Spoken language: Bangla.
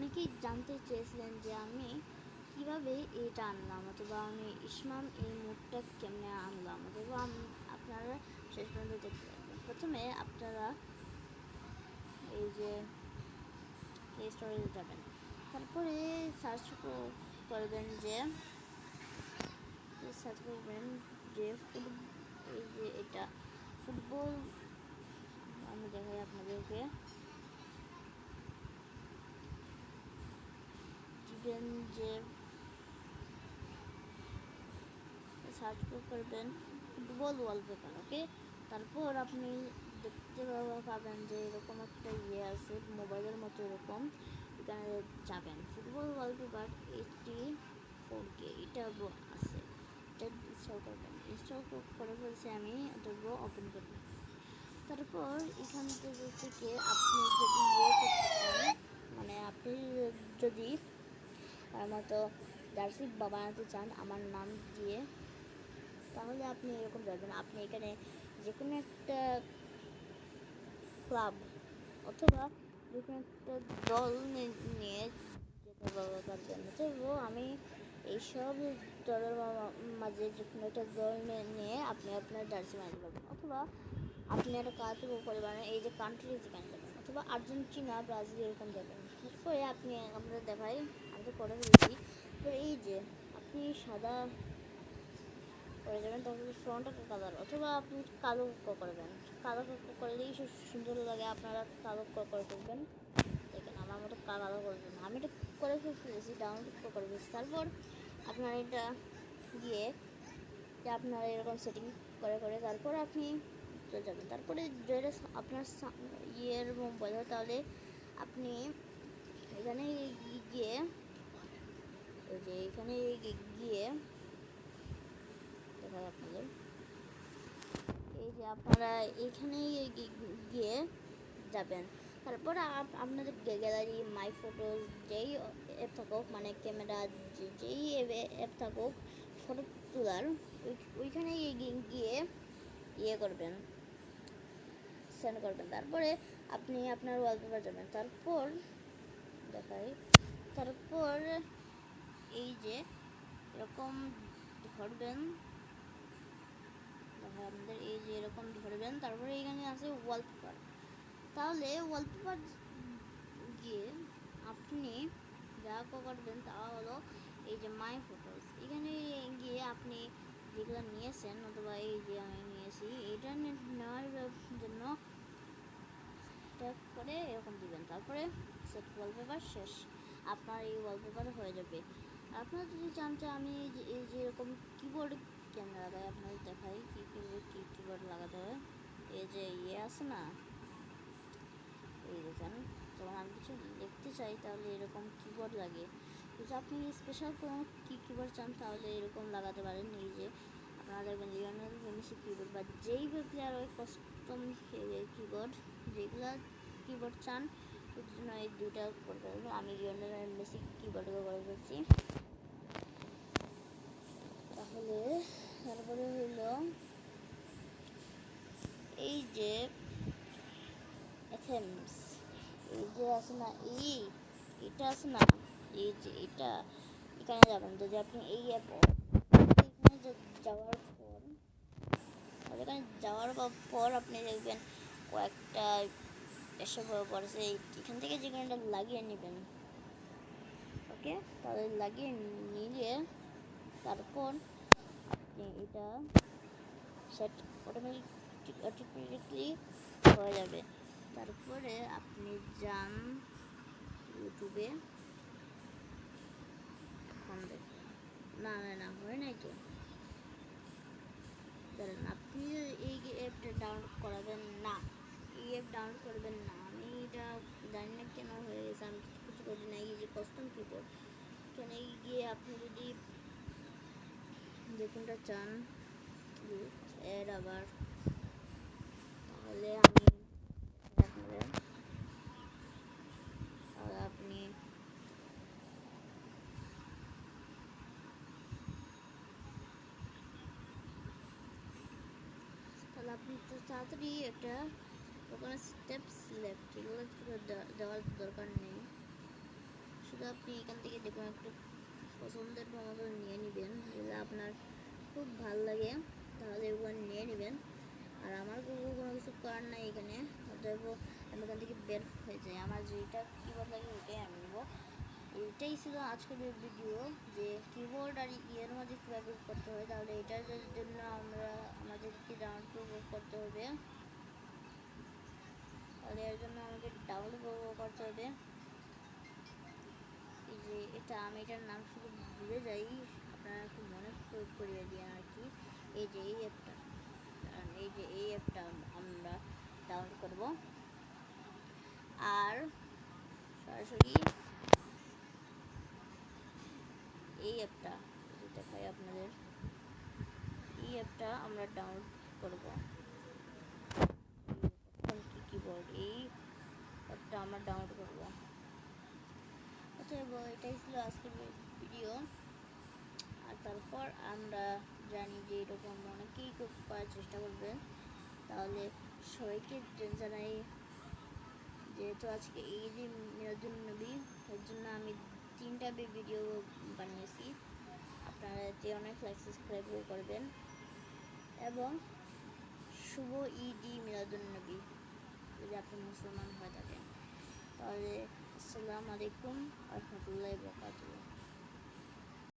অনেকেই জানতে চেয়েছিলেন যে আমি কিভাবে এটা আনলাম, অথবা আমি ইসমাম এই মুডটা কেমনে আনলাম, অথবা আপনারা শেষ পর্যন্ত দেখতে পাবেন। প্রথমে আপনারা এই যে প্লে স্টোরে যাবেন, তারপরে সার্চ করবেন যে এই যে এটা ফুটবল। আমি দেখাই আপনাদেরকে, দিবেন যে সার্চ করবেন ফুটবল ওয়ালপেপার। ওকে, তারপর আপনি দেখতে পাবেন যে এরকম একটা আছে মোবাইলের মতো এরকম, এখানে যাবেন ফুটবল ওয়ালপেপার HD 4K এটা আছে, এটা ইনস্টল করবেন। ইনস্টল করে ফেলছি আমি, এটা ওপেন করবেন। তারপর এখান থেকে আপনি যদি করতে চান, মানে আপনি যদি মতো জার্সি বানাতে চান আমার নাম দিয়ে, তাহলে আপনি এরকম যাবেন। আপনি এখানে যে কোনো একটা ক্লাব অথবা যে কোনো একটা দল নিয়ে যেতে পারবেন। তো আমি এইসব দলের মাঝে যে কোনো একটা দল নিয়ে আপনি আপনার জার্সি বানাতে পারবেন, অথবা আপনি একটা কাজ করে পারেন এই যে কান্ট্রি যেখানে যাবেন, অথবা আর্জেন্টিনা, ব্রাজিল এরকম যাবেন। তারপরে আমরা দেখাই, আমি তো করে ফেলেছি। তো এই যে আপনি সাদা করে যাবেন, তারপরে ফ্রন্টটা কালার, অথবা আপনি কালো করবেন। কালো করলেই সুন্দর লাগে, আপনারা কালো করে ফেলবেন। দেখেন আমার মতো কালো করবেন, আমি এটা করে ফেলেছি, ডাউনলোড করে ফেলেছি। তারপর আপনার এটা গিয়ে আপনারা এরকম সেটিং করে তারপর আপনি চলে যাবেন। তারপরে যেটা আপনার মোবাইল হয়, তাহলে আপনি এখানে গিয়ে এখানে গিয়ে দেখাই আপনাদের, এই যে আপনারা এখানে গিয়ে যাবেন। তারপর আপনাদের গ্যালারি, মাই ফটোজ যেই অ্যাপ থাকুক, মানে ক্যামেরা যেই অ্যাপ থাকুক ফটো তোলার, ওইখানে গিয়ে করবেন, সেন্ড করবেন। তারপরে আপনি আপনার ওয়ালপেপার যাবেন। তারপর দেখাই, তারপর এই যে এরকম ধরবেন, আপনাদের এই যে এরকম ধরবেন। তারপরে এখানে আছে ওয়ালপেপার, তাহলে ওয়ালপেপার গিয়ে আপনি যা করবেন তা হলো এই যে মাই ফটোস, এখানে গিয়ে আপনি যেগুলো নিয়েছেন, অথবা এই যে আমি নিয়েছি, এটা নেওয়ার জন্য ট্যাপ করে এরকম দিবেন। তারপরে সেট ওয়ালপেপার শেষ, আপনার এই ওয়ালপেপার হয়ে যাবে। আপনারা যদি চান যে আমি এই যে এরকম কিবোর্ড কেন লাগাই, আপনাদের দেখাই কি কিবোর্ড লাগাতে হয়। এই যে আছে না, এই দেখেন, যখন আমি কিছু লিখতে চাই তাহলে এরকম কিবোর্ড লাগে। যদি আপনি স্পেশাল কোনো কিবোর্ড চান তাহলে এরকম লাগাতে পারেন। এই যে আপনারা দেখবেন লিওনেল মেসি কিবোর্ড, বা যেই প্লেয়ার ওই কাস্টম কিবোর্ড, যেগুলো কিবোর্ড চান ওই জন্য এই দুইটা করতে হবে। আমি লিওনেল মেসি কিবোর্ডকে করে ফেলছি। তাহলে তারপরে হইল এই যে এথেমস, এই যে আছে না, এটা আছে না, এই যে এখানে যাবেন। যদি আপনি এই এখানে যাওয়ার পর আপনি দেখবেন কয়েকটা এসব পড়েছে, এখান থেকে যে কোনো লাগিয়ে নেবেন। ওকে, তাহলে লাগিয়ে নিলে তারপর আপনি এটা সেট অটোমেটিকলি হয়ে যাবে। তারপরে আপনি যান ইউটিউবে, না হয় নাই তো। ধরেন আপনি এই অ্যাপটা ডাউনলোড করাবেন না, এই অ্যাপ ডাউনলোড করবেন না। আমি এটা জানি না কেন হয়ে গেছে, আমি কিছু করি না। এই যে কাস্টম কিবোর্ড, এখানে গিয়ে আপনি যদি যে কোনটা চান এর আবার, তাহলে আমি আপনি তো তাড়াতাড়ি একটা কোনো স্টেপস লেফট, এগুলো দেওয়ার দরকার নেই। আপনি এখান থেকে দেখুন একটা পছন্দের মতো নিয়ে নেবেন, যেগুলো আপনার খুব ভালো লাগে তাহলে ওগুলো নিয়ে নেবেন। আর আমার কোনো কিছু করার নাই এখানে, অতএব আমি এখান থেকে বের হয়ে যাই। আমার যেটা কিবোর্ড লাগে ওইটাই আমি নেবো। এটাই ছিল আজকের ভিডিও, যে কিবোর্ড আর ইয়ের মধ্যে কীভাবে করতে হয়। তাহলে এটার জন্য আমাদেরকে ডাউনলোড করতে হবে। তাহলে এর জন্য আমাকে ডাউনলোড করতে হবে। এই যে আমি এটার নাম শুধু ভুলে যাই, আপনারা একটু মনে করিয়ে দিন আর কি। এই যে এই অ্যাপটা, আমরা ডাউনলোড করব। আর সরাসরি এই অ্যাপটা দেখাই আপনাদের, এই অ্যাপটা আমরা ডাউনলোড করব। কিবোর্ড এই অ্যাপটা আমরা ডাউনলোড করব। অতএব এটাই ছিল আজকের ভিডিও। আর তারপর আমরা জানি যে এরকম অনেকেই করার চেষ্টা করবেন। তাহলে সবাইকে জানাই, যেহেতু আজকে ঈদ মিলাদুন্নবী, এর জন্য আমি 3টা ভিডিও বানিয়েছি। আপনারা এতে অনেক লাইক সাবস্ক্রাইব করবেন এবং শুভ ঈদ মিলাদুন্নবী যদি আপনি মুসলমান হয়ে থাকেন। তাহলে আসসালামু আলাইকুম ওয়া রাহমাতুল্লাহি ওয়া বারাকাতুহু।